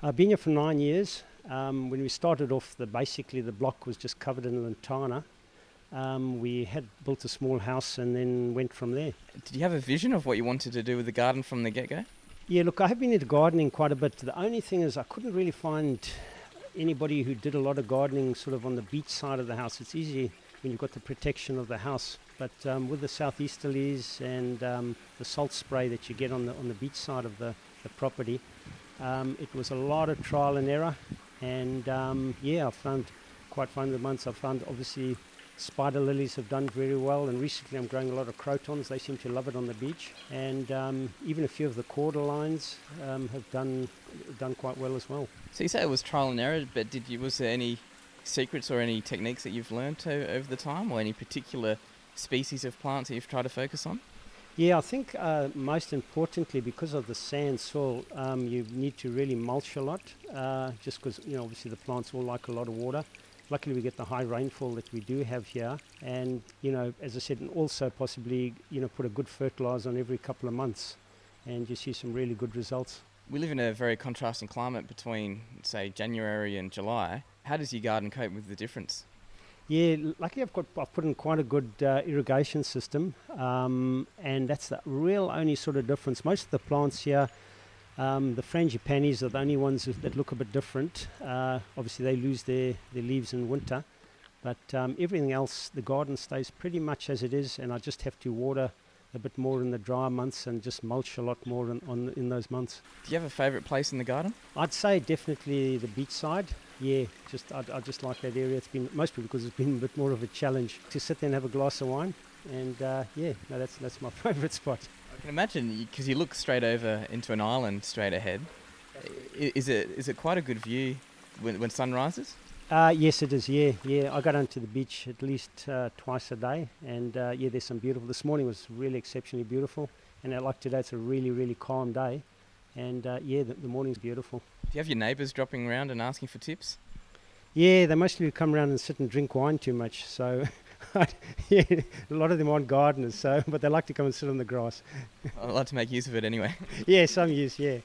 I've been here for 9 years. When we started off, basically the block was just covered in lantana. We had built a small house and then went from there. Did you have a vision of what you wanted to do with the garden from the get-go? Yeah, look, I have been into gardening quite a bit. The only thing is I couldn't really find anybody who did a lot of gardening sort of on the beach side of the house. It's easy when you've got the protection of the house. But with the southeasterlies and the salt spray that you get on the beach side of the property, it was a lot of trial and error. And I found quite fun the months. I found obviously spider lilies have done very well, and recently I'm growing a lot of crotons. They seem to love it on the beach, and even a few of the cordyline have done quite well as well. So you say it was trial and error, but was there any secrets or any techniques that you've learned over the time, or any particular species of plants that you've tried to focus on? Yeah, I think most importantly, because of the sand soil, you need to really mulch a lot, just because obviously the plants all like a lot of water. Luckily, we get the high rainfall that we do have here, and as I said, and also possibly put a good fertilizer on every couple of months, and you see some really good results. We live in a very contrasting climate between, say, January and July. How does your garden cope with the difference? Yeah, luckily I've put in quite a good irrigation system, and that's the real only sort of difference. Most of the plants here, the frangipanis are the only ones that look a bit different. Obviously they lose their leaves in winter, but everything else, the garden stays pretty much as it is, and I just have to water a bit more in the dry months and just mulch a lot more in those months. Do you have a favourite place in the garden? I'd say definitely the beach side. Yeah, I just like that area. It's been mostly because it's been a bit more of a challenge to sit there and have a glass of wine, and that's my favourite spot. I can imagine, because you look straight over into an island straight ahead. Is it quite a good view when sun rises? Yes, it is. Yeah. I go down to the beach at least twice a day, and there's some beautiful. This morning was really exceptionally beautiful, and like today, it's a really, really calm day, and the morning's beautiful. Do you have your neighbours dropping around and asking for tips? Yeah, they mostly come around and sit and drink wine too much. So, a lot of them aren't gardeners, but they like to come and sit on the grass. I'd like to make use of it anyway. Yeah, some use. Yeah.